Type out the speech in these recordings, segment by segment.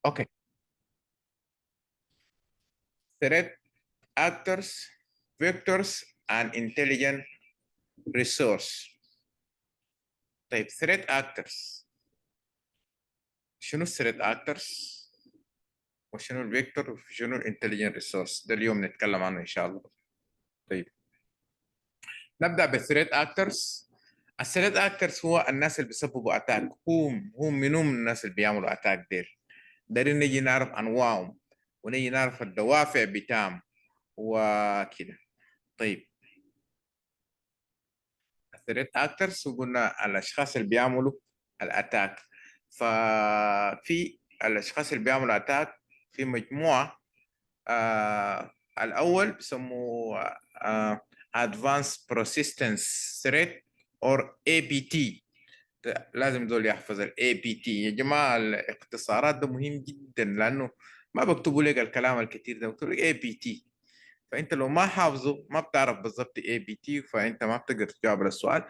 اوكي. threat actors, vectors and intelligent resource. طيب threat actors، شنو threat actors وشنو الفيكتور وشنو الانتليجنت ريسورس؟ ده اليوم نتكلم عنه ان شاء الله. طيب نبدا بالثريت اكترز. الثريت اكترز هو الناس اللي بيسببوا اتاك. هم منو من الناس اللي بيعملوا اتاك ديل؟ دايرين نجي نعرف انواعهم ونجي نعرف الدوافع بتاعهم وكده. طيب الثريت اكترز وقلنا الاشخاص اللي بيعملوا الاتاك. ففي الاشخاص اللي بيعملوا اتاك في مجموعه. الأول بيسموه Advanced Persistence Threat or APT. لازم دول يحفظ ال APT يا جماعة. الاختصارات ده مهم جدا لأنه ما بكتبوا لك الكلام الكتير ده، بكتبوا لك APT. فأنت لو ما حافظه ما بتعرف بالضبط APT فأنت ما بتقدر تجاوب على السؤال.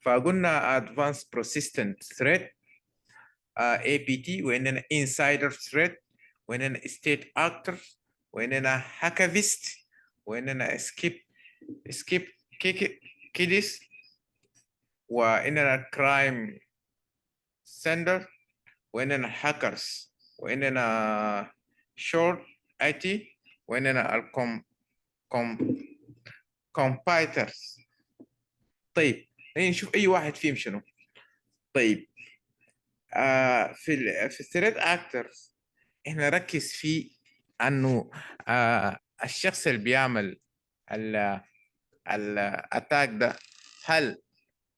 فقلنا Advanced Persistent Threat APT، وإننا Insider Threat، وإننا State Actors، وإننا Hackavist، وإننا Skip كيدس، وإننا Crime Sender، وإننا Hackers، وإننا Short IT، وإننا Competitors. طيب نشوف أي واحد فيهم شنو. طيب في الثريت اكترز احنا نركز في انه الشخص اللي بيعمل الاتاك ده هل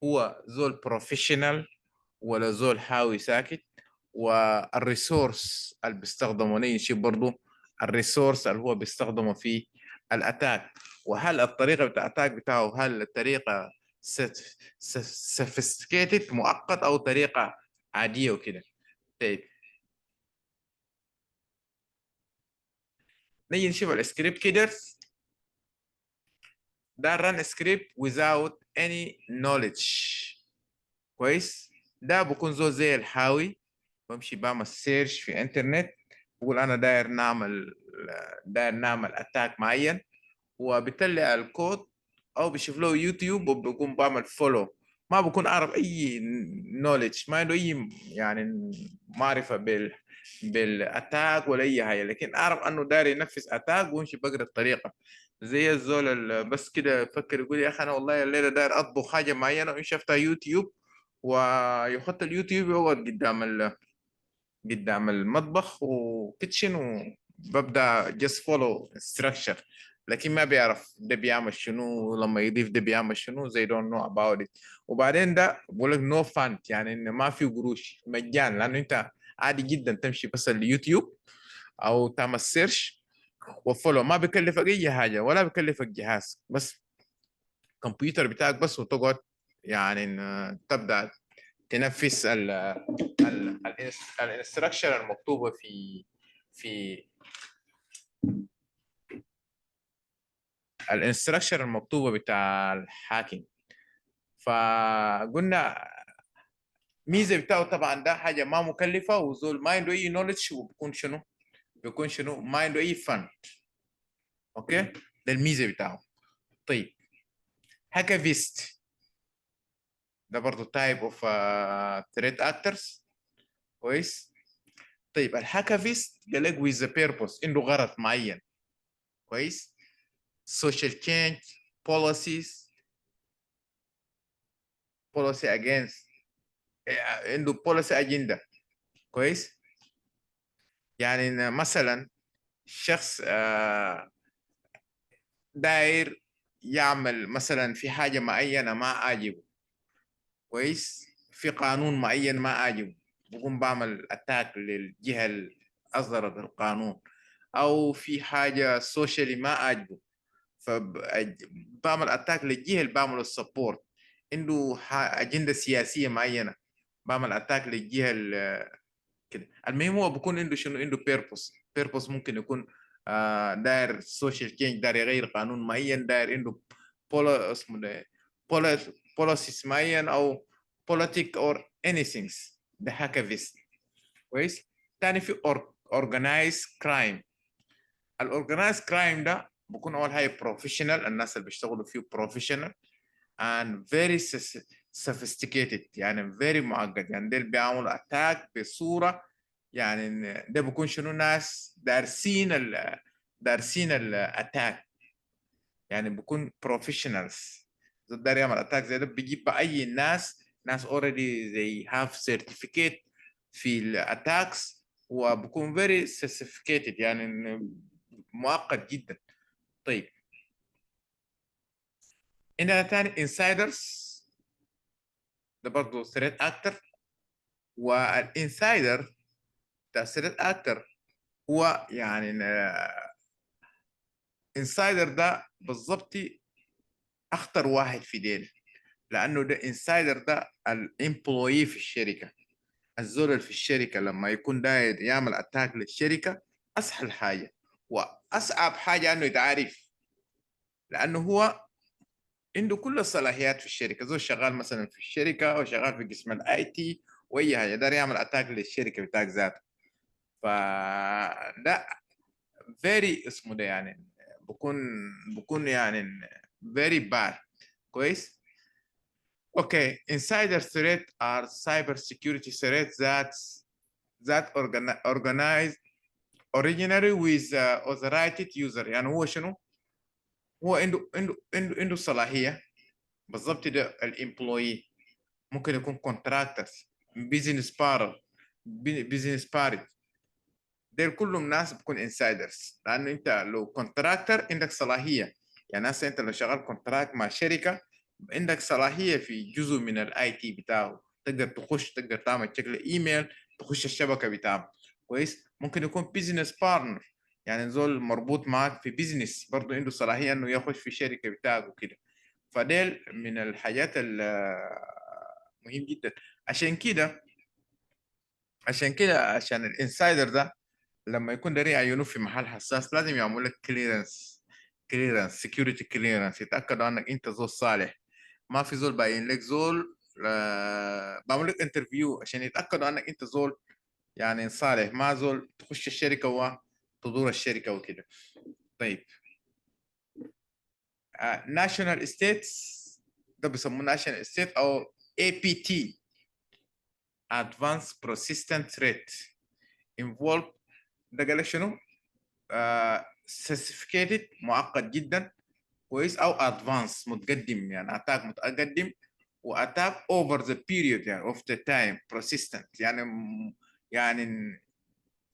هو زول بروفيشنال ولا زول حاوي ساكت، والريسورس اللي بيستخدمه نشوف برضو الريسورس اللي هو بيستخدمه في الاتاك، وهل الطريقه بتاع الاتاك بتاعه هل الطريقه sophisticated معقد او طريقه عاديه وكده. طيب نيجي نشوف السكريبت كده. ده run script without any knowledge. كويس. ده بكون زي الحاوي بمشي بعمل سيرش في انترنت، بقول انا داير نعمل اتاك معين، وبالتالي الكود او بشوف له يوتيوب وبكون بعمل فولو. ما بكون اعرف اي نوليدج، ما عنده اي يعني معرفه بالاتاك ولا اي حاجه، لكن اعرف انه داير ينفذ اتاك ويمشي بقرا الطريقه. زي الزول اللي بس كده يفكر يقول يا اخي انا والله الليله داير اطبخ حاجه معينه وان شفتها يوتيوب، ويحط اليوتيوب يقعد قدام المطبخ وكيتشن وببدا جست فولو instruction، لكن ما بيعرف ده بيعمل شنو لما يضيف ده بيعمل شنو زي don't know about it. وبعدين ده بقول لك نو فاند، يعني انه ما في قروش مجان، لانه انت عادي جدا تمشي بس اليوتيوب او تعمل سيرش وفولو، ما بيكلفك اي حاجه ولا بيكلفك جهاز، بس الكمبيوتر بتاعك بس، وتقعد يعني تبدا تنفذ الانستراكشن المكتوبه في الانستراكشن المكتوبه بتاع الهاكينج. فقلنا ميزه بتاعه طبعا ده حاجه ما مكلفه، وزول ما عنده اي نولج، وبكون شنو بيكون شنو ما عنده اي فن. اوكي ده الميزه بتاعه. طيب هاكافيست ده برضه تايب اوف ثريت اكترز. كويس. طيب الهاكافيست قال لك with the purpose، عنده غرض معين. كويس. social change policies، policy against، عنده policy agenda. كويس. يعني إن مثلا شخص داير يعمل مثلا في حاجة معينة ما عاجبه. كويس. في قانون معين ما عاجبه، بقوم بعمل اتاك للجهة اللي أصدرت القانون، أو في حاجة سوشيالي ما عاجبه فبعمل اتاك للجهة اللي بعمل السبورت. عنده أجندة سياسية معينة بعمل اتاك للجهة كده. المهم هو بكون عنده شنو، عنده بيربوس ممكن يكون داير سوشيال تشينج، داير يغير قانون معين، داير عنده اسمه ده بوليسيس معين او بوليتيك اور اني ثينجز. ده هاكافيست. كويس. تاني في organized crime. الاورجنايز كرايم ده بكون اول حاجه بروفيشنال، الناس اللي بيشتغلوا فيه بروفيشنال and very sophisticated، يعني very معقد، يعني دول بيعملوا اتاك بصوره، يعني ده بيكون شنو ناس دارسين الاتاك، يعني بيكون بروفيشنالز. ده يعمل اتاك زي ده بيجيب بقى اي ناس already they have certificate في الاتاكس، وبكون very sophisticated، يعني معقد جدا. طيب عندنا تاني انسايدرز، ده برضه ثريت اكتر. والانسايدر بتاع ثريت اكتر هو يعني انسايدر ده بالضبط اخطر واحد في ديل، لانه ده انسايدر ده الامبلوي في الشركه، الزول اللي في الشركه لما يكون داير يعمل اتاك للشركه، اسهل حاجه واصعب حاجه انه يتعرف، لانه هو عنده كل الصلاحيات في الشركه، زول شغال مثلا في الشركه او شغال في قسم الاي تي، واي حاجه يقدر يعمل اتاك للشركه بتاعك ذاته. فده فيري اسمه ده يعني بكون يعني فيري باد. كويس. اوكي. insider threat are cyber security threats that organized originally with authorized user. يعني هو شنو؟ هو عنده صلاحيه بالضبط. ده الامبلوي ممكن يكون كونتراكترز، بيزنس بارت، دول كلهم ناس بكون انسايدرز، لانه انت لو كونتراكتر عندك صلاحيه، يعني هسه انت لو شغال كونتراكت مع شركه عندك صلاحيه في جزء من الاي تي بتاعه، تقدر تخش، تقدر تعمل شكل ايميل، تخش الشبكه بتاعه. كويس. ممكن يكون بيزنس بارتنر، يعني زول مربوط معك في بيزنس برضه عنده صلاحيه انه يخش في الشركه بتاعك وكده. فديل من الحاجات المهم جدا. عشان كده عشان الانسايدر ده لما يكون داري يعينوه في محل حساس لازم يعمل لك كليرنس سكيورتي كليرنس، يتاكدوا انك انت زول صالح، ما في زول باين لك زول. بعمل لك انترفيو عشان يتاكدوا انك انت زول يعني صالح، ما زول تخش الشركه وتدور الشركه وكده. طيب ناشونال ستيتس، ده بيسموه ناشونال ستيت او اي بي تي Advanced Persistent Threat involved. ده قال لك شنو؟ sophisticated معقد جدا. كويس. او ادفانس متقدم، يعني اتاك متقدم، واتاك اوفر ذا بيريود يعني اوف ذا تايم persistent، يعني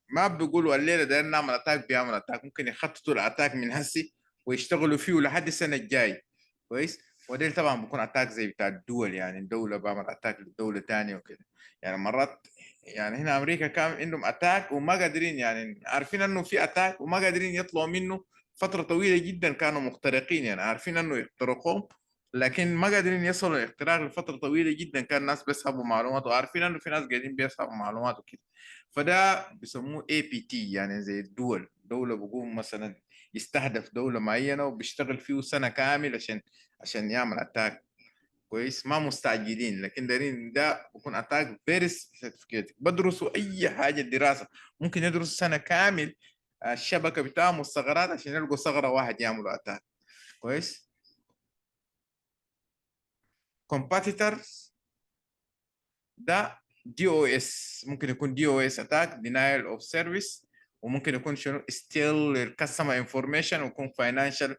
ما بيقولوا الليله ده نعمل اتاك بيعمل اتاك، ممكن يخططوا الاتاك من هسي ويشتغلوا فيه لحد السنه الجاي. كويس. ودي طبعا بيكون اتاك زي بتاع الدول، يعني الدوله بعمل اتاك للدوله تانية وكده. يعني مرات يعني هنا امريكا كان عندهم اتاك وما قادرين، يعني عارفين انه في اتاك وما قادرين يطلعوا منه فتره طويله جدا، كانوا مخترقين، يعني عارفين انه يخترقوهم لكن ما قادرين يصلوا الاختراق لفتره طويله جدا، كان الناس بيسحبوا معلومات وعارفين انه في ناس قاعدين بيسحبوا معلومات وكده. فده بيسموه اي بي تي، يعني زي الدول، دوله بيقوم مثلا يستهدف دوله معينه وبيشتغل فيه سنه كامل عشان يعمل اتاك. كويس. ما مستعجلين، لكن دارين ده بيكون اتاك فيري سيرتيفيكيت، بدرسوا اي حاجه دراسه، ممكن يدرسوا سنه كامل الشبكه بتاعهم والثغرات عشان يلقوا ثغره واحد يعملوا اتاك. كويس. competitors ده دي او اس، ممكن يكون دي او اس اتاك denial of service، وممكن يكون شنو steal customer information، ويكون financial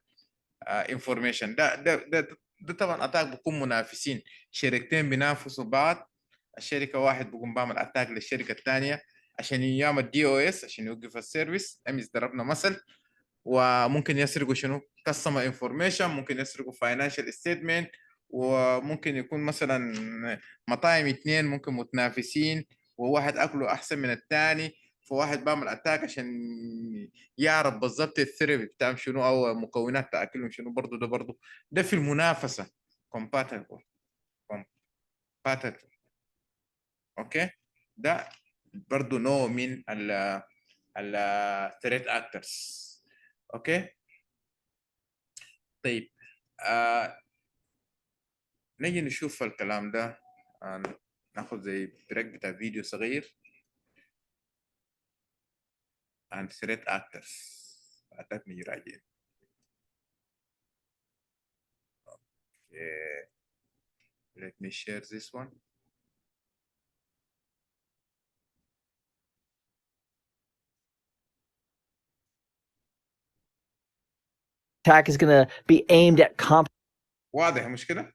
information. ده طبعا اتاك بيكون منافسين، شركتين بينافسوا بعض، الشركه واحد بيقوم بعمل اتاك للشركه الثانيه عشان يعمل دي او اس عشان يوقف السيرفيس. امس ضربنا مثل. وممكن يسرقوا شنو كاستمر انفورميشن، ممكن يسرقوا فاينانشال ستيتمنت، وممكن يكون مثلا مطاعم اتنين ممكن متنافسين وواحد اكله احسن من الثاني، فواحد بعمل اتاك عشان يعرف بالضبط الثيرابي بتاعهم شنو او مكونات تاكلهم شنو. برضه ده في المنافسه compatible compatible. اوكي. ده برضه نوع من ال threat actors. اوكي. طيب آه نجي نشوف الكلام ده. ناخد زي بريك بتاع فيديو صغير. and threat actors. Let me write it. Okay. Let me share this one. Attack is going to be aimed at واضح مش كده؟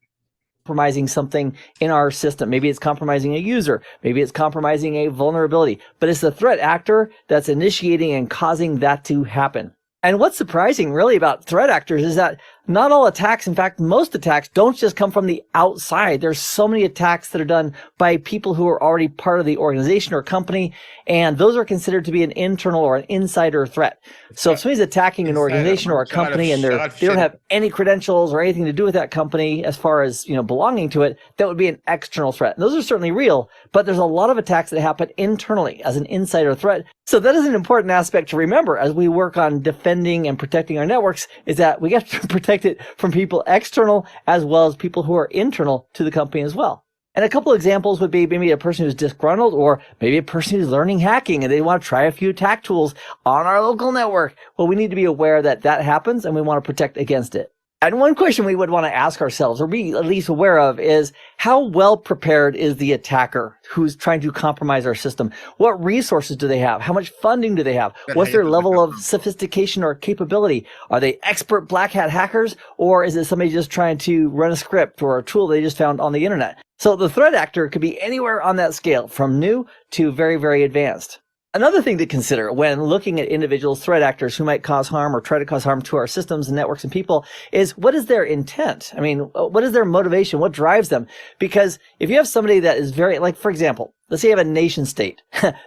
compromising something in our system. Maybe it's compromising a user. Maybe it's compromising a vulnerability. But it's the threat actor that's initiating and causing that to happen. And what's surprising really about threat actors is that not all attacks, in fact, most attacks don't just come from the outside. There's so many attacks that are done by people who are already part of the organization or company, and those are considered to be an internal or an insider threat. So if somebody's attacking an organization or a company and they don't have any credentials or anything to do with that company as far as, belonging to it, that would be an external threat. And those are certainly real, but there's a lot of attacks that happen internally as an insider threat. So that is an important aspect to remember as we work on defending and protecting our networks, is that we have to protect it from people external as well as people who are internal to the company as well. And a couple examples would be maybe a person who's disgruntled, or maybe a person who's learning hacking and they want to try a few attack tools on our local network. Well, we need to be aware that that happens and we want to protect against it. And one question we would want to ask ourselves, or be at least aware of, is how well prepared is the attacker who's trying to compromise our system? What resources do they have? How much funding do they have? What's their level of sophistication or capability? Are they expert black hat hackers, or is it somebody just trying to run a script or a tool they just found on the internet? So the threat actor could be anywhere on that scale, from new to very, very advanced. Another thing to consider when looking at individual threat actors who might cause harm or try to cause harm to our systems and networks and people is, what is their intent? I mean, what is their motivation? What drives them? Because if you have somebody that is very, like, for example, let's say you have a nation state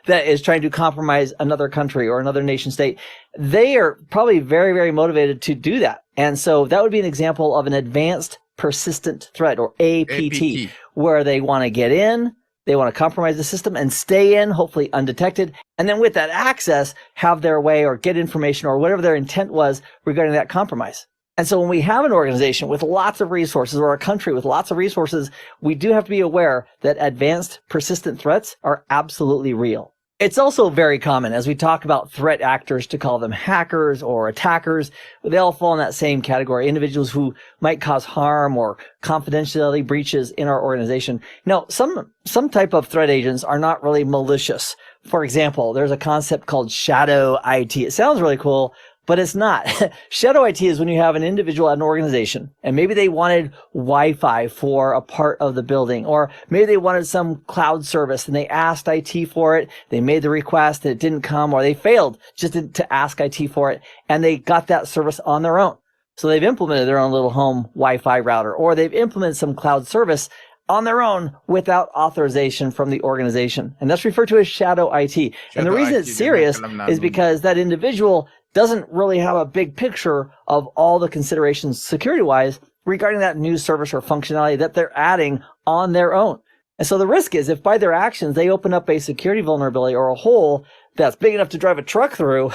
that is trying to compromise another country or another nation state, they are probably very, very motivated to do that. And so that would be an example of an advanced persistent threat, or APT. Where they want to get in, they want to compromise the system and stay in, hopefully undetected. And then with that access, have their way or get information or whatever their intent was regarding that compromise. And so when we have an organization with lots of resources, or a country with lots of resources, we do have to be aware that advanced persistent threats are absolutely real. It's also very common as we talk about threat actors to call them hackers or attackers. They all fall in that same category, individuals who might cause harm or confidentiality breaches in our organization. Now, some type of threat agents are not really malicious. For example, there's a concept called shadow IT. It sounds really cool, but it's not. Shadow IT is when you have an individual at an organization and maybe they wanted Wi-Fi for a part of the building, or maybe they wanted some cloud service and they asked IT for it. They made the request and it didn't come, or they failed just to ask IT for it, and they got that service on their own. So they've implemented their own little home Wi-Fi router, or they've implemented some cloud service on their own without authorization from the organization. And that's referred to as shadow IT. And the reason it's serious is because that individual doesn't really have a big picture of all the considerations security-wise regarding that new service or functionality that they're adding on their own. And so the risk is, if by their actions they open up a security vulnerability or a hole that's big enough to drive a truck through,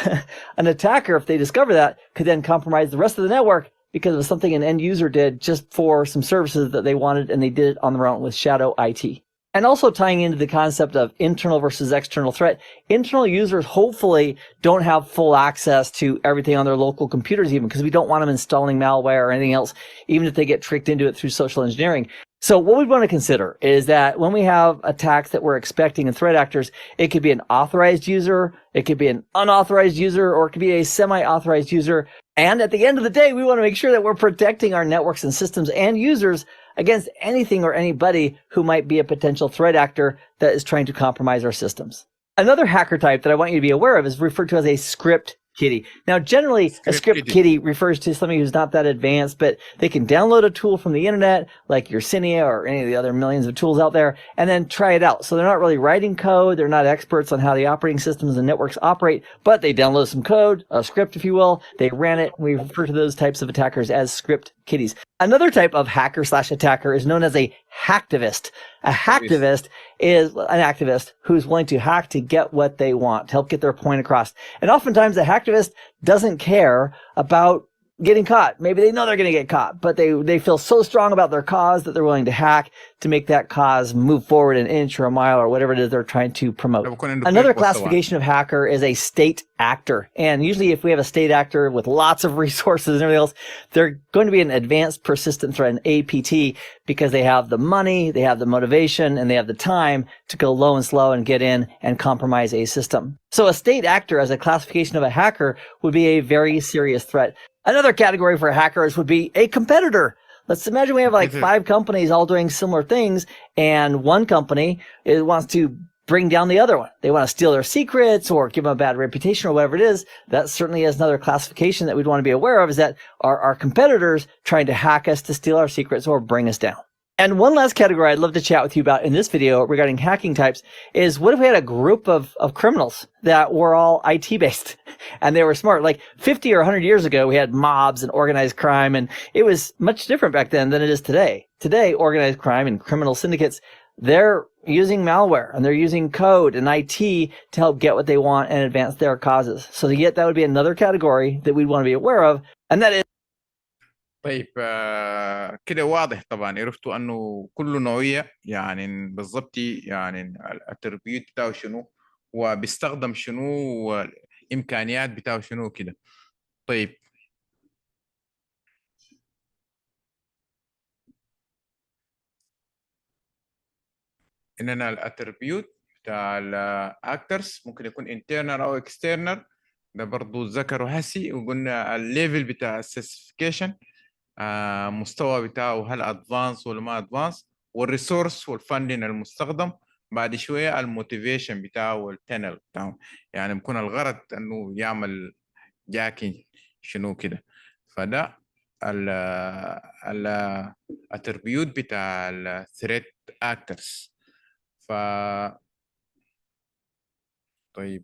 an attacker, if they discover that, could then compromise the rest of the network because of something an end user did just for some services that they wanted, and they did it on their own with shadow IT. And also tying into the concept of internal versus external threat, internal users hopefully don't have full access to everything on their local computers, even because we don't want them installing malware or anything else, even if they get tricked into it through social engineering. So what we want to consider is that when we have attacks that we're expecting in threat actors, it could be an authorized user, it could be an unauthorized user, or it could be a semi-authorized user. And at the end of the day, we want to make sure that we're protecting our networks and systems and users against anything or anybody who might be a potential threat actor that is trying to compromise our systems. Another hacker type that I want you to be aware of is referred to as a script kiddie. Now, generally, a script kiddie refers to somebody who's not that advanced, but they can download a tool from the internet, like Yersinia or any of the other millions of tools out there, and then try it out. So they're not really writing code. They're not experts on how the operating systems and networks operate, but they download some code, a script, if you will. They ran it. We refer to those types of attackers as script kiddies. Another type of hacker slash attacker is known as a hacktivist. A hacktivist is an activist who's willing to hack to get what they want, to help get their point across. And oftentimes the hacktivist doesn't care about getting caught. Maybe they know they're going to get caught, but they feel so strong about their cause that they're willing to hack to make that cause move forward an inch or a mile or whatever it is they're trying to promote. Another classification of hacker is a state actor. And usually if we have a state actor with lots of resources and everything else, they're going to be an advanced persistent threat, an APT, because they have the money, they have the motivation, and they have the time to go low and slow and get in and compromise a system. So a state actor as a classification of a hacker would be a very serious threat. Another category for hackers would be a competitor. Let's imagine we have like 5 companies all doing similar things, and one company wants to bring down the other one. They want to steal their secrets or give them a bad reputation or whatever it is. That certainly is another classification that we'd want to be aware of, is that our competitors trying to hack us to steal our secrets or bring us down. And one last category I'd love to chat with you about in this video regarding hacking types is, what if we had a group of criminals that were all IT based and they were smart? Like 50 or 100 years ago, we had mobs and organized crime, and it was much different back then than it is today. Today, organized crime and criminal syndicates, they're using malware and they're using code and IT to help get what they want and advance their causes. So yet that would be another category that we'd want to be aware of, and that is. طيب كده واضح طبعا، عرفتوا انه كل نوعيه يعني بالضبط يعني التربيت بتاعه شنو وبيستخدم شنو والامكانيات بتاعه شنو كده. طيب اننا الاتربيوت بتاع الاكترز ممكن يكون انترنال او اكسترنال، ده برضو ذكروا هسي، وقلنا الليفل بتاع السيرتيفيكيشن مستوى بتاعه هل ادفانس ولا ما ادفانس، والريسورس والفندين المستخدم، بعد شويه الموتيفيشن بتاعه والتنل بتاعه، يعني بيكون الغرض انه يعمل جاكين شنو كده. فده ال الاتربيوت بتاع الثريت اكترز. ف طيب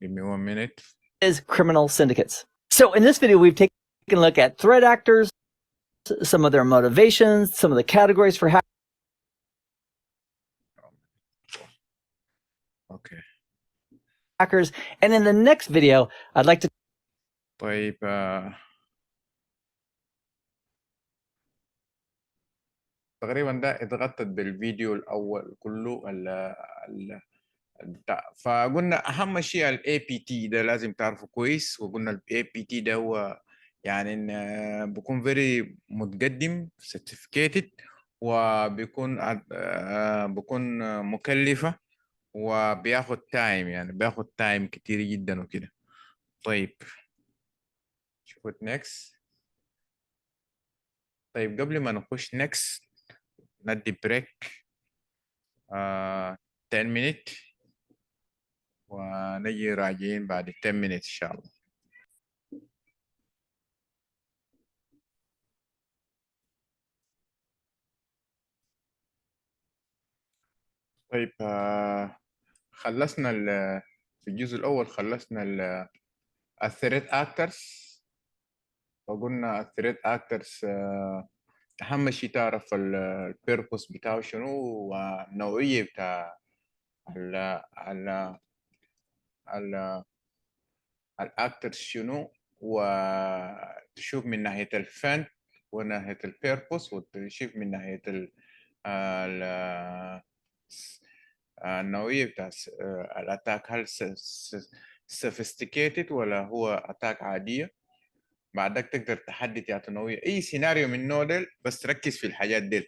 give me 1 minute. Is criminal syndicates. So in this video, we've taken a look at threat actors, some of their motivations, some of the categories for hackers. And in the next video, I'd like to. طيب تقريبا ده اتغطت بالفيديو الاول كله فقلنا اهم شيء الاي بي تي ده لازم تعرفه كويس، وقلنا الاي بي تي ده هو يعني بيكون فيري متقدم سيرتيفيكيتد، وبيكون بيكون مكلفة وبياخد تايم، يعني بياخد تايم كتير جدا وكده. طيب شوفوا next. طيب قبل ما نخش next ندي بريك 10 minutes ونجي راجعين بعد 10 minutes إن شاء الله. طيب خلصنا في الجزء الأول خلصنا الثريت أكترز، وقلنا الثريت أكترز أهم شيء تعرف البيربوس بتاعه شنو والنوعية بتاع ال الاكترز شنو، وتشوف من ناحيه الفن وناحيه البيربوس، وتشوف من ناحيه النوعيه بتاع الاتاك، هل sophisticated ولا هو اتاك عاديه. بعدك تقدر تحدد يا نوعيه اي سيناريو من نوع ديل، بس تركز في الحاجات ديل.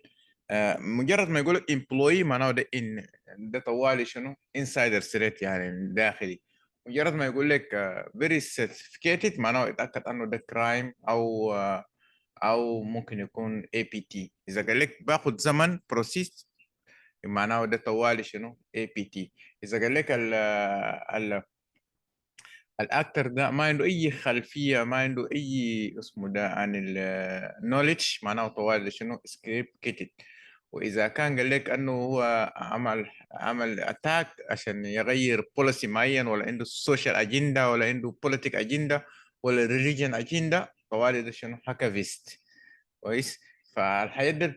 مجرد ما يقول لك امبلوي معناه ده ان ده طوالي شنو انسايدر ثريت يعني داخلي. مجرد ما يقول لك فيري سيرتيفيكيتد معناه يتاكد انه ده كرايم او ممكن يكون اي بي تي. اذا قال لك باخذ زمن بروسيس معناه ده طوالي شنو اي بي تي. اذا قال لك الاكتر ده ما عنده اي خلفيه، ما عنده اي اسمه ده عن النوليدج معناه طوال شنو سكريبت. واذا كان قال لك انه هو عمل اتاك عشان يغير بوليسي معين، ولا عنده سوشيال اجنده، ولا عنده بوليتيك اجنده، ولا ريليجن اجنده، طوالي ده شنو هاكافيست. كويس. فالحاجات دي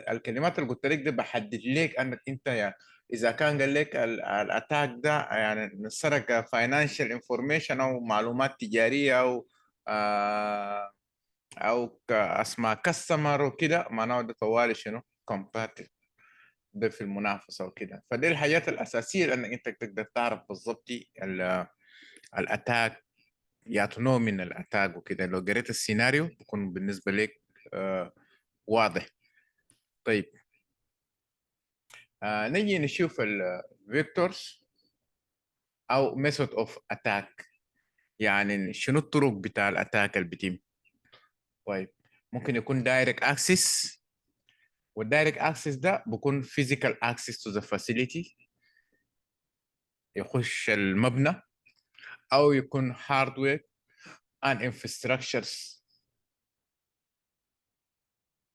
الكلمات اللي قلت لك دي بحدد لك انك انت يعني اذا كان قال لك الاتاك ده يعني سرق فاينانشال انفورميشن او معلومات تجاريه او أو أسماء كاستمر وكده، معناه ده طوالي شنو compatible، ده في المنافسة وكده. فدي الحاجات الأساسية لأنك أنت تقدر تعرف بالضبط الأتاك يعطوا نوع من الأتاك وكده. لو قريت السيناريو بيكون بالنسبة لك واضح. طيب نجي نشوف الفيكتورز أو method of attack، يعني شنو الطرق بتاع الأتاك اللي بيتم. طيب ممكن يكون direct access، والدايركت access ده بيكون physical access to the facility، يخش المبنى، أو يكون hardware and infrastructures،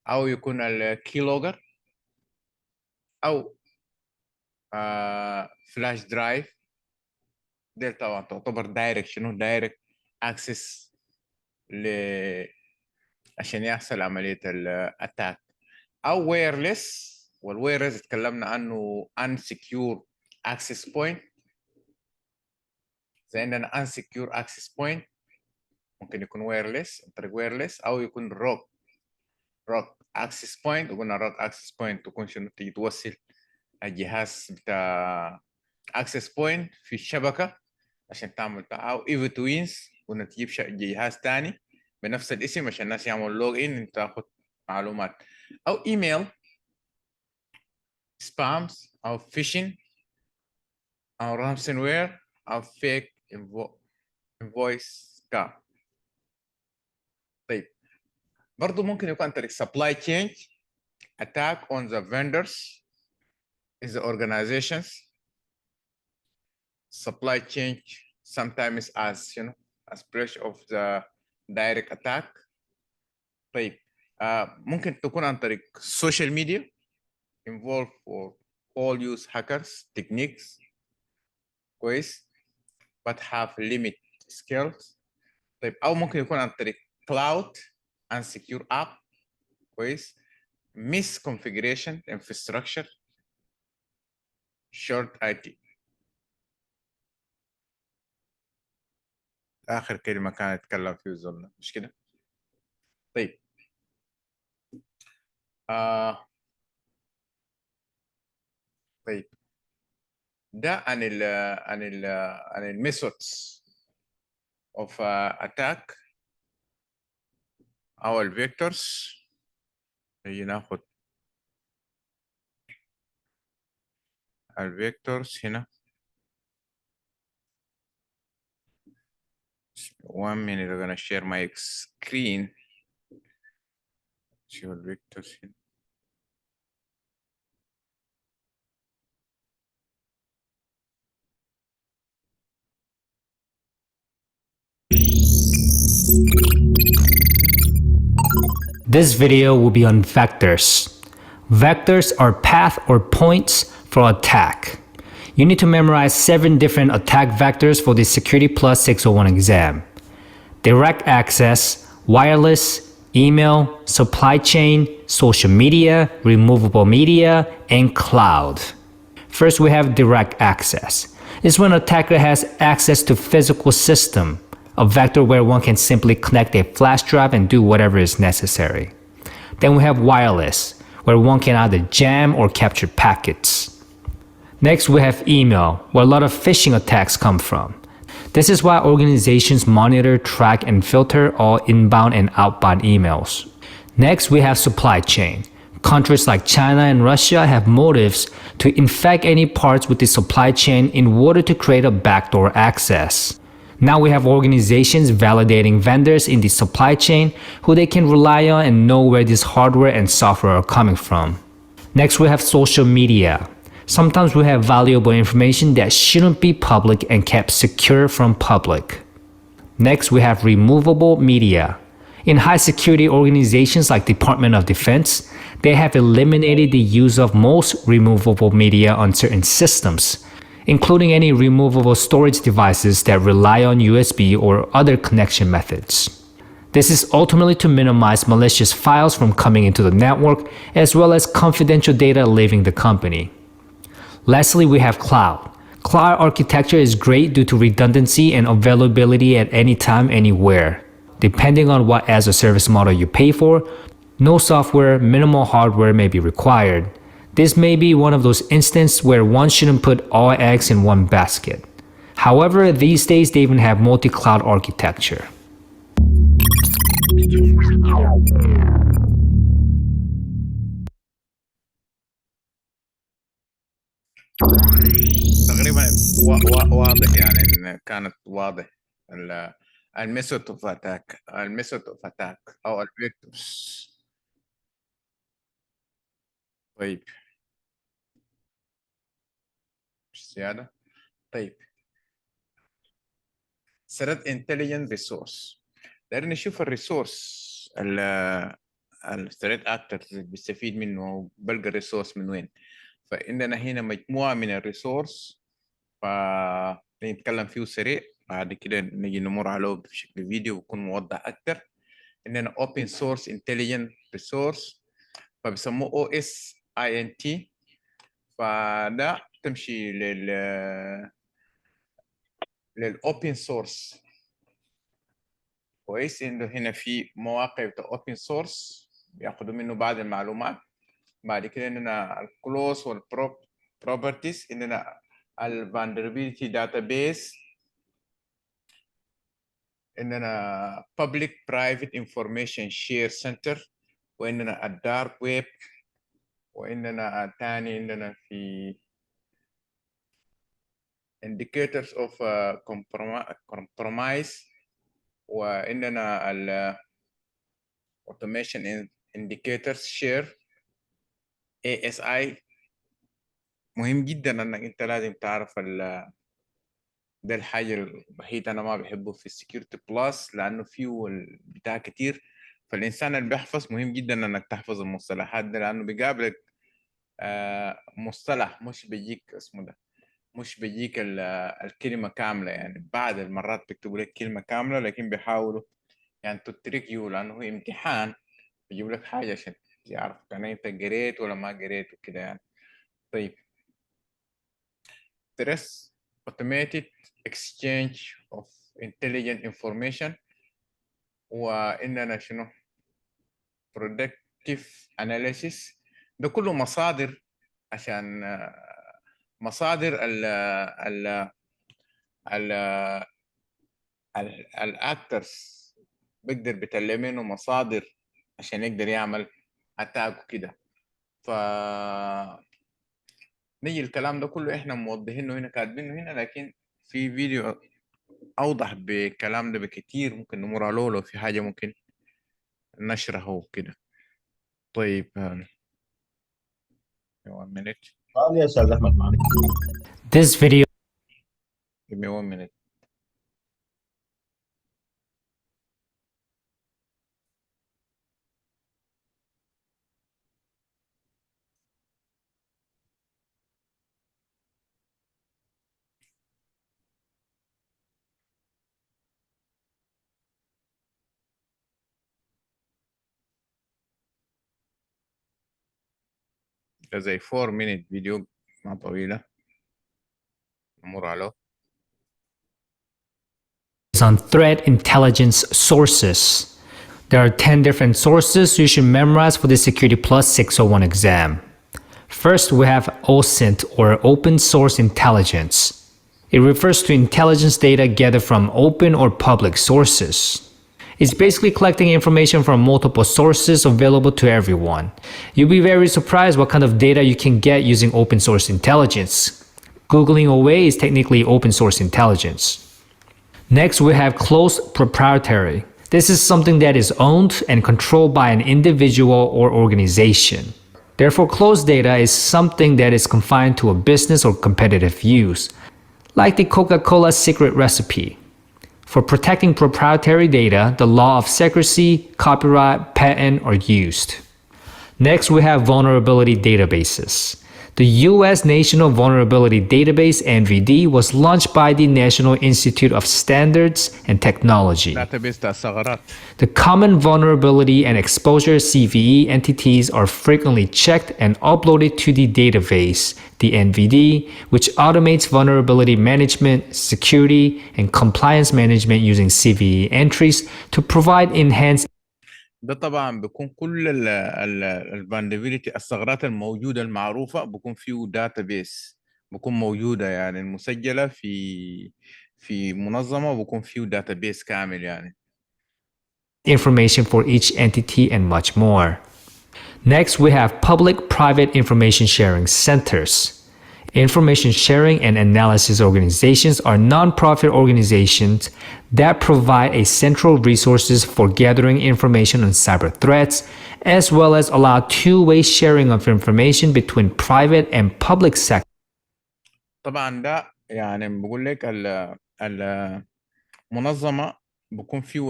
أو يكون الكيلوجر، أو فلاش درايف. دي طبعا تعتبر دايركت شنو دايركت اكسس عشان يحصل عملية الاتاك. أو ويرلس، والويرلس اتكلمنا عنه unsecure access point. زي عندنا unsecure access point ممكن يكون ويرلس عن طريق ويرلس، أو يكون روك access point. وقلنا روك access point تكون شنو تيجي توصل الجهاز بتاع access point في الشبكة عشان تعمل أو ايفو توينز، قلنا تجيب جهاز تاني بنفس الاسم عشان الناس يعملوا لوج ان تاخد معلومات. او ايميل سبامز، او فيشن، او رانسون وير، او فيك انفويس سكام. طيب برضو ممكن يكون عن طريق supply chain attack on the vendors is the organizations. Supply chain sometimes as as branch of the direct attack. طيب ممكن تكون عن طريق social media involve for all use hackers techniques كويس but have limit skills. طيب أو ممكن يكون عن طريق cloud and secure app كويس misconfiguration infrastructure short IT. آخر كلمة كان يتكلم فيه الزمن مش كده؟ طيب طيب ده عن الميثودز of attack أو الفيكتورز. نيجي ناخد الفيكتورز هنا. One minute, I'm gonna share my screen. Show vectors here. This video will be on vectors. Vectors are path or points for attack. You need to memorize 7 different attack vectors for the Security Plus 601 exam. Direct access, wireless, email, supply chain, social media, removable media, and cloud. First, we have direct access. It's when an attacker has access to physical system, a vector where one can simply connect a flash drive and do whatever is necessary. Then we have wireless, where one can either jam or capture packets. Next, we have email, where a lot of phishing attacks come from. This is why organizations monitor, track, and filter all inbound and outbound emails. Next, we have supply chain. Countries like China and Russia have motives to infect any parts with the supply chain in order to create a backdoor access. Now we have organizations validating vendors in the supply chain who they can rely on and know where this hardware and software are coming from. Next, we have social media. Sometimes we have valuable information that shouldn't be public and kept secure from public. Next, we have removable media. In high security organizations like Department of Defense, they have eliminated the use of most removable media on certain systems, including any removable storage devices that rely on USB or other connection methods. This is ultimately to minimize malicious files from coming into the network, as well as confidential data leaving the company. Lastly, we have cloud. Cloud architecture is great due to redundancy and availability at any time, anywhere. Depending on what as a service model you pay for, no software, minimal hardware may be required. This may be one of those instances where one shouldn't put all eggs in one basket. However, these days they even have multi-cloud architecture. تقريبا واضح يعني إن كانت واضح الميثود اوف اتاك او الفيكتورز. طيب زيادة. طيب threat intelligence resource. دايرين نشوف الريسورس الثريت اكترز بيستفيد منه وبلقى الريسورس من وين. فعندنا هنا مجموعة من الريسورس فنتكلم فيه سريع، بعد كده نجي نمر عليه بشكل فيديو ويكون موضح أكتر. عندنا open source intelligent resource فبيسموه OSINT، فده تمشي للopen source. كويس إنه هنا في مواقع بتاع open source بياخدوا منه بعض المعلومات. بعد كده عندنا الكلوز والبروبرتيز، عندنا الفاندربيلتي داتابيس، عندنا public private information share center، وعندنا الدارك ويب، وعندنا تاني عندنا في indicators of compromise، وعندنا ال automation indicators share ASI. مهم جدا انك انت لازم تعرف ده الحاجة الوحيدة أنا ما بحبه في السكيورتي بلس، لأنه فيه بتاع كتير. فالإنسان اللي بيحفظ مهم جدا إنك تحفظ المصطلحات ده، لأنه بيقابلك مصطلح مش بيجيك اسمه ده، مش بيجيك الكلمة كاملة. يعني بعض المرات بيكتبوا لك كلمة كاملة لكن بيحاولوا يعني تترك يو، لأنه هو امتحان بيجيب لك حاجة عشان يعرف كان أنت قريت ولا ما قريت وكده يعني. طيب stress automated exchange of intelligent information، وإننا شنو productive analysis. ده كله مصادر عشان مصادر ال الاكترز بيقدر بيطلع منه مصادر عشان يقدر يعمل اتاك وكده. ف نيجي الكلام ده كله احنا موضحينه هنا كاتبينه هنا، لكن في فيديو اوضح بالكلام ده بكتير ممكن نمر عليه لو في حاجه ممكن نشرحه كده. طيب 1 minute. يا استاذ احمد معلش. This video Give me 1 minute. ده زي 4 minute فيديو ما طويلة نمر عليه. is on threat intelligence sources. There are 10 different sources you should memorize for the Security Plus 601 exam. First, we have OSINT, or Open Source Intelligence. It refers to intelligence data gathered from open or public sources. It's basically collecting information from multiple sources available to everyone. You'll be very surprised what kind of data you can get using open source intelligence. Googling away is technically open source intelligence. Next, we have closed proprietary. This is something that is owned and controlled by an individual or organization. Therefore, closed data is something that is confined to a business or competitive use, like the Coca-Cola secret recipe. For protecting proprietary data, the law of secrecy, copyright, patent are used. Next, we have vulnerability databases. The US National Vulnerability Database (NVD) was launched by the National Institute of Standards and Technology. database تاع الثغرات. The common vulnerability and exposure CVE entities are frequently checked and uploaded to the database, the NVD, which automates vulnerability management, security, and compliance management using CVE entries to provide enhanced ده طبعا بيكون كل الفاندبيليتي الثغرات الموجوده المعروفه بيكون فيه داتابيس بيكون موجوده يعني المسجله في منظمه وبيكون فيه داتابيس كامل يعني information for each entity and much more. Next, we have public-private information sharing centers. Information sharing and analysis organizations are non-profit organizations that provide a central resources for gathering information on cyber threats, as well as allow two-way sharing of information between private and public sector. طبعا ده يعني بقول لك المنظمه بكون فيه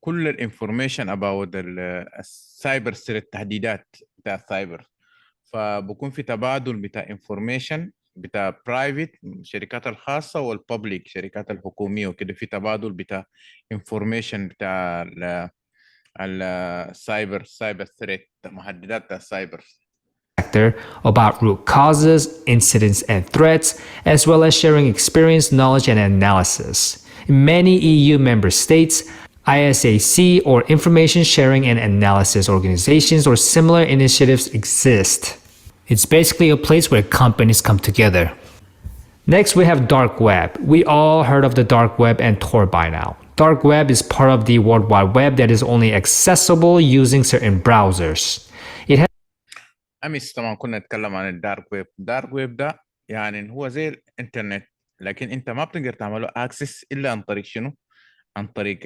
كل الانفورميشن about السايبر التهديدات بتاع السايبر فبكون في تبادل بتاع انفورميشن بتاع برايفت الشركات الخاصه والببليك الشركات الحكوميه وكده في تبادل بتاع انفورميشن بتاع السايبر ثريت مهددات بتاع السايبر about root causes, incidents, and threats, as well as sharing experience, knowledge, and analysis. In many EU member states, ISAC or information sharing and analysis organizations or similar initiatives exist. It's basically a place where companies come together. Next, we have dark web. We all heard of the dark web and Tor by now. Dark web is part of the World Wide Web that is only accessible using certain browsers. It has امس طبعا كنا نتكلم عن الدارك ويب ده يعني هو زي الانترنت لكن انت ما بتقدر تعمله اكسس الا عن طريق شنو عن طريق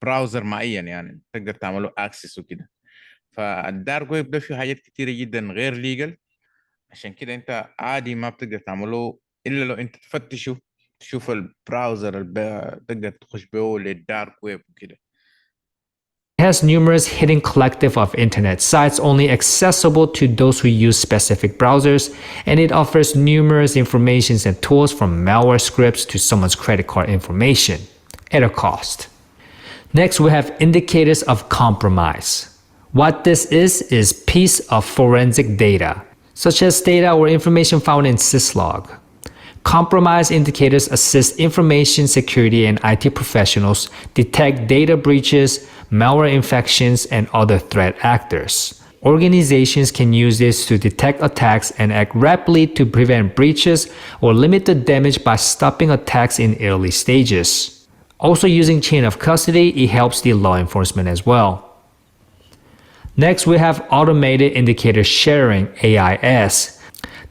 براوزر معين يعني تقدر تعمله اكسس وكده فالدارك ويب ده فيه حاجات كتيره جدا غير ليجل عشان كده انت عادي ما بتقدر تعمله الا لو انت تفتشه تشوف البراوزر تقدر تخش به للدارك ويب وكده has numerous hidden collective of internet sites only accessible to those who use specific browsers, and it offers numerous informations and tools from malware scripts to someone's credit card information at a cost. Next, we have indicators of compromise. What this is piece of forensic data, such as data or information found in syslog. Compromise indicators assist information security and IT professionals detect data breaches, malware infections, and other threat actors. Organizations can use this to detect attacks and act rapidly to prevent breaches or limit the damage by stopping attacks in early stages. Also using chain of custody, it helps the law enforcement as well. Next, we have automated indicator sharing, AIS.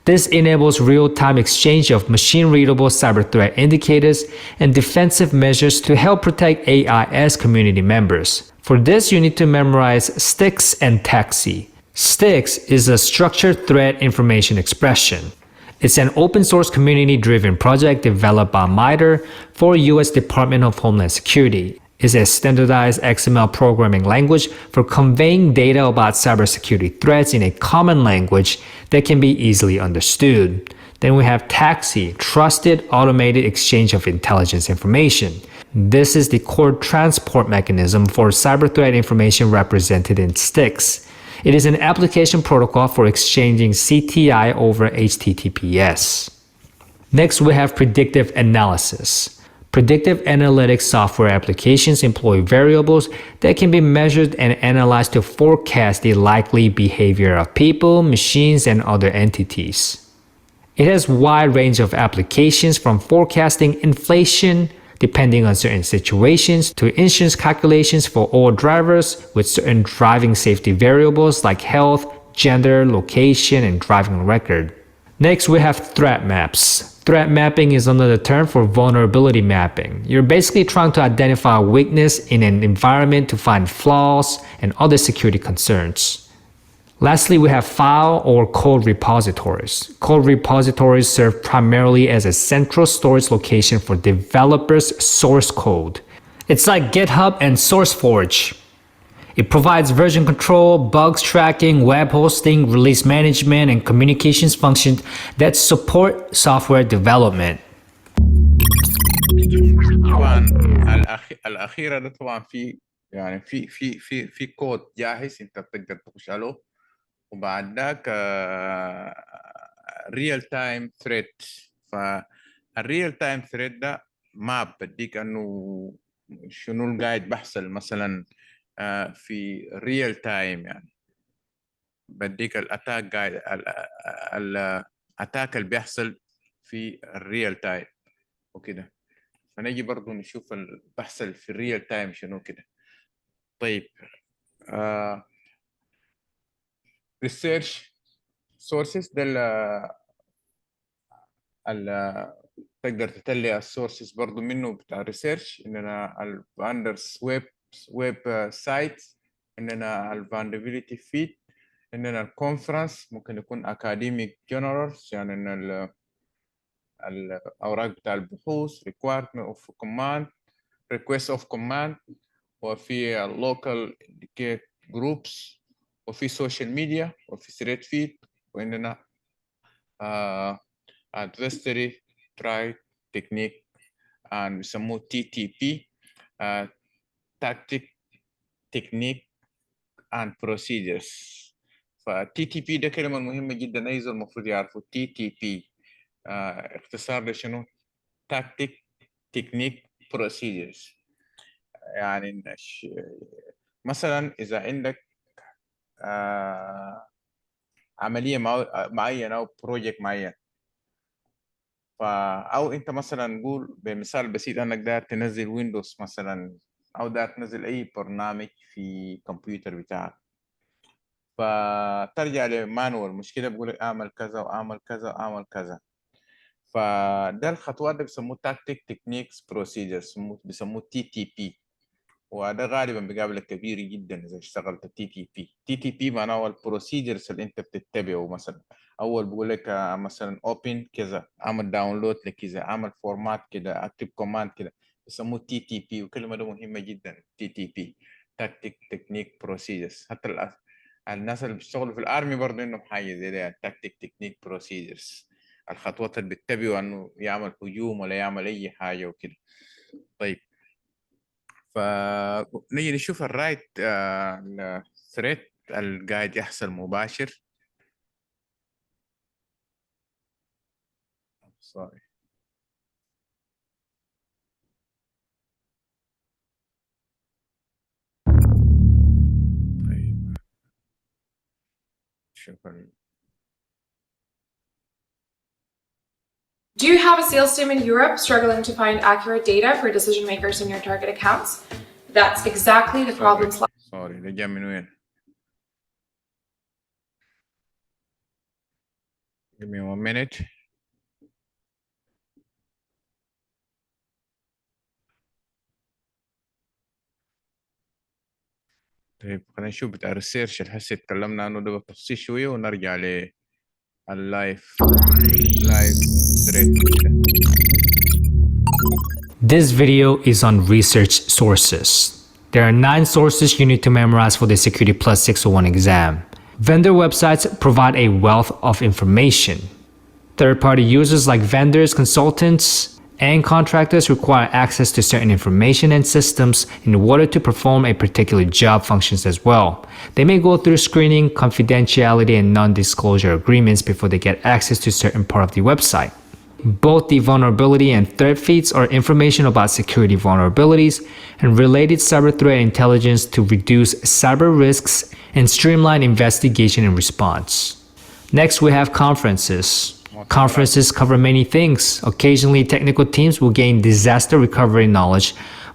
This enables real-time exchange of machine-readable cyber threat indicators and defensive measures to help protect AIS community members. For this, you need to memorize STIX and TAXI. STIX is a structured threat information expression. It's an open-source community-driven project developed by MITRE for US Department of Homeland Security. Is a standardized XML programming language for conveying data about cybersecurity threats in a common language that can be easily understood. Then we have TAXI, Trusted Automated Exchange of Intelligence Information. This is the core transport mechanism for cyber threat information represented in STIX. It is an application protocol for exchanging CTI over HTTPS. Next, we have predictive analysis. Predictive analytics software applications employ variables that can be measured and analyzed to forecast the likely behavior of people, machines, and other entities. It has a wide range of applications from forecasting inflation, depending on certain situations, to insurance calculations for all drivers with certain driving safety variables like health, gender, location, and driving record. Next, we have threat maps. Threat mapping is another term for vulnerability mapping. You're basically trying to identify a weakness in an environment to find flaws and other security concerns. Lastly, we have file or code repositories. Code repositories serve primarily as a central storage location for developers' source code. It's like GitHub and SourceForge. It provides version control, bugs tracking, web hosting, release management, and communications functions that support software development. طبعا الأخيرة ده طبعا في يعني في كود جاهز أنت بتقدر تخش له، وبعد ذاك ريال تايم ثريد. فالريال تايم ثريد ده ما بديك انه شنو القاعد بحصل مثلا في ريال تايم، يعني بديك الاتاك قاعد الاتاك اللي بيحصل في الريال تايم وكده. فنجي برضو نشوف اللي بحصل في الريال تايم شنو كده. طيب ريسيرش سورسز ده تقدر تتلي السورسز برضو منه بتاع ريسيرش. اننا الفاندرز ويب سايت، اننا الفاندابيليتي فيد، اننا الكونفرنس ممكن يكون اكاديميك جنرالز، يعني ان الاوراق بتاع البحوث، requirement of command، request of command، وفي local indicate groups، وفي social media، وفي thread feed، واننا adversary try technique and بيسموه TTP tactic technique and procedures. ف TTP ده كلمة مهمة جدا، أي زول المفروض يعرفوا. TTP اختصار لشنو؟ tactic technique procedures. يعني مثلا إذا عندك عملية معينة أو بروجكت معين، أو أنت مثلا نقول بمثال بسيط أنك داير تنزل ويندوز مثلا، أو داير تنزل أي برنامج في كمبيوتر بتاعك، فترجع لمانوال مش كده، بقول لك أعمل كذا وأعمل كذا وأعمل كذا. فده الخطوات ده بيسموه تاكتيك تكنيكس بروسيجرز، بيسموه TTP، وده غالبا بيقابلك كبير جدا اذا اشتغلت TTP معناه البروسيجرز اللي انت بتتبعه. مثلا اول بقول لك مثلا اوبن كذا، اعمل داونلود لكذا، اعمل فورمات كده، اكتب كوماند كده، بيسموه TTP. وكلمه ده مهمه جدا، TTP تاكتيك تكنيك بروسيجرز. حتى الناس اللي بيشتغلوا في الارمي برضه انهم حاجه زي ده، تاكتيك تكنيك بروسيجرز، الخطوات اللي بتتبعه انه يعمل هجوم ولا يعمل اي حاجه وكده. طيب فنيجي نشوف الرايت ثريد القاعد يحصل مباشر. sorry. طيب شوف Do you have a sales team in Europe struggling to find accurate data for decision makers in your target accounts? That's exactly the problem. sorry ده جا من وين؟ Give me 1 minute. طيب خلينا نشوف بتاع الريسيرش اللي هسه اتكلمنا عنه ده بالتفصيل شويه، ونرجع لللايف ثريد. This video is on research sources. There are 9 sources you need to memorize for the Security Plus 601 exam. Vendor websites provide a wealth of information. Third-party users like vendors, consultants, and contractors require access to certain information and systems in order to perform a particular job functions as well. They may go through screening, confidentiality, and non-disclosure agreements before they get access to certain part of the website. Both the vulnerability and threat feeds are information about security vulnerabilities and related cyber threat intelligence to reduce cyber risks and streamline investigation and response. Next, we have conferences. Conferences cover many things. Occasionally, technical teams will gain disaster recovery knowledge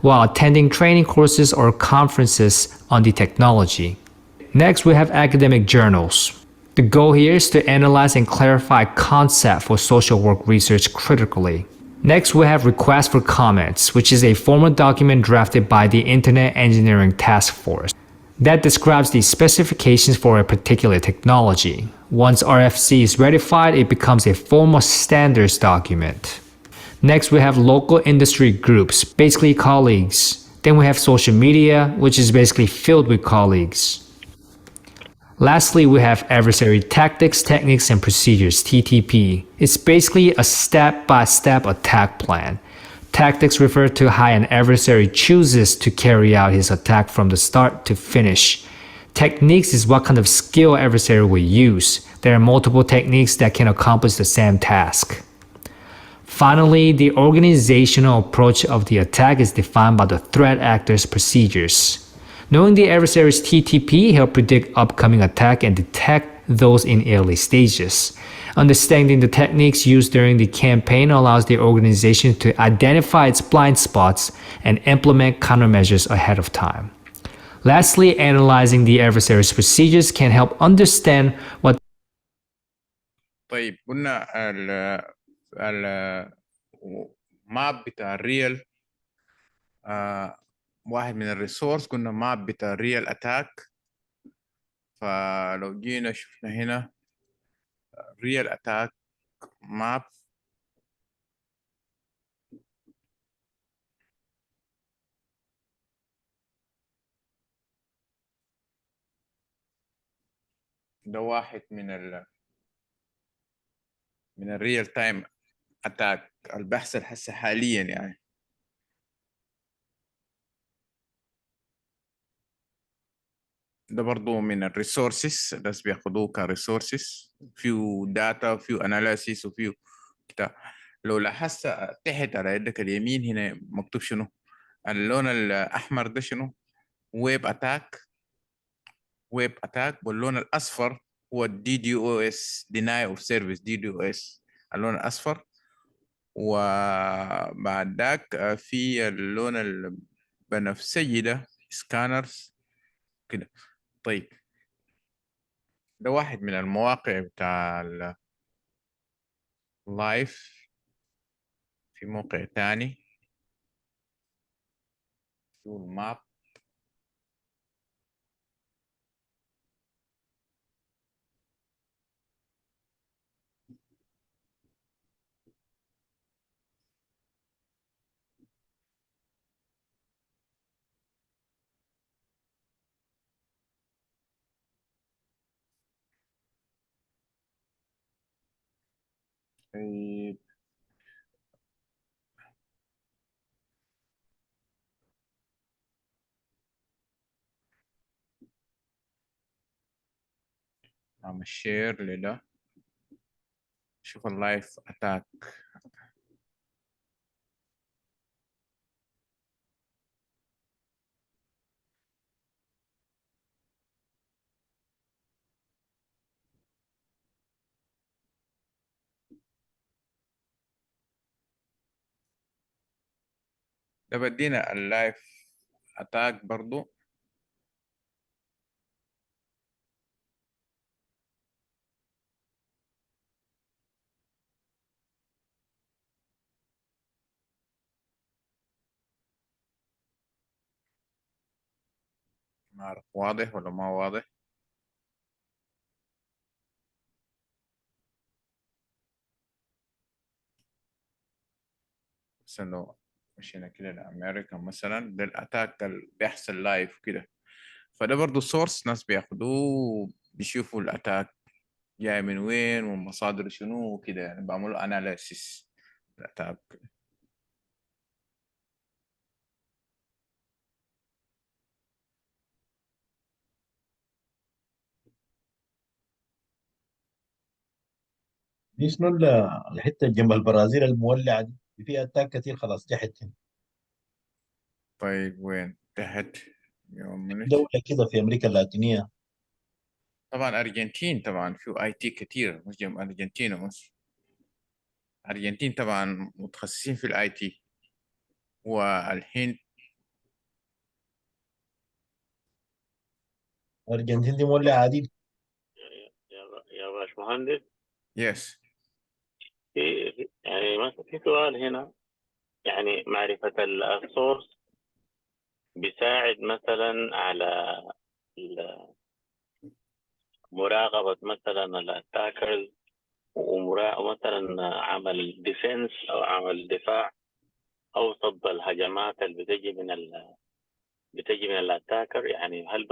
while attending training courses or conferences on the technology. Next, we have academic journals. The goal here is to analyze and clarify concept for social work research critically. Next, we have requests for comments, which is a formal document drafted by the Internet Engineering Task Force that describes the specifications for a particular technology. Once RFC is ratified, it becomes a formal standards document. Next, we have local industry groups, basically colleagues, Then we have social media, which is basically filled with colleagues. Lastly, we have adversary tactics, techniques, and procedures, TTP. It's basically a step-by-step attack plan. Tactics refer to how an adversary chooses to carry out his attack from the start to finish. Techniques is what kind of skill adversary will use. There are multiple techniques that can accomplish the same task. Finally, the organizational approach of the attack is defined by the threat actor's procedures. Knowing the adversary's TTP helps predict upcoming attack and detect those in early stages. Understanding the techniques used during the campaign allows the organization to identify its blind spots and implement countermeasures ahead of time. Lastly, analyzing the adversary's procedures can help understand what. طيب قلنا الماب بتاع الريال واحد من الريسورس، قلنا ماب بتاع الريال اتاك. فلو جينا شفنا هنا ريال اتاك ماب، ده واحد من الريال تايم اتاك اللي بيحصل هسه حاليا يعني. ده برضو من الريسورسز، الناس بياخدوه كريسورسز، فيو داتا وفيو اناليسيس وفيو بتاع. لو لاحظت تحت على يدك اليمين هنا مكتوب شنو؟ اللون الاحمر ده شنو؟ ويب اتاك، ويب اتاك. واللون الاصفر هو الدي دي او اس، ديناي اوف سيرفيس، دي دي او اس، اللون الاصفر. وبعد ذاك في اللون البنفسجي ده سكانرز كده. طيب ده واحد من المواقع بتاع اللايف. في موقع تاني في الماب. طيب نعمل شير لده، شوف اللايف اتاك. ده بدينا اللايف اتاك برضو. ما اعرف واضح ولا ما واضح. بس لو مشينا كده لأمريكا مثلا، ده الأتاك اللي بيحصل لايف كده. فده برضو سورس ناس بياخدوه، بيشوفوا الأتاك جاي من وين والمصادر شنو وكده، يعني بعملوا أناليسيس الأتاك. دي شنو الحته جنب البرازيل المولعه دي فيها اتاك كتير خلاص تحت هنا. طيب وين تحت؟ يوم منت. دوله كده في امريكا اللاتينيه. طبعا أرجنتين، طبعا في اي تي كتير، مش جنب أرجنتين مش. أرجنتين طبعا متخصصين في الاي تي. والهند. الارجنتين دي مولعه عديد. يا باشمهندس، يس. يعني مثلا في سؤال هنا، يعني معرفة السورس بيساعد مثلا على مراقبة مثلا الاتاكرز، ومثلا عمل ديفنس أو عمل دفاع أو صد الهجمات اللي بتجي من بتجي من الاتاكر، يعني هل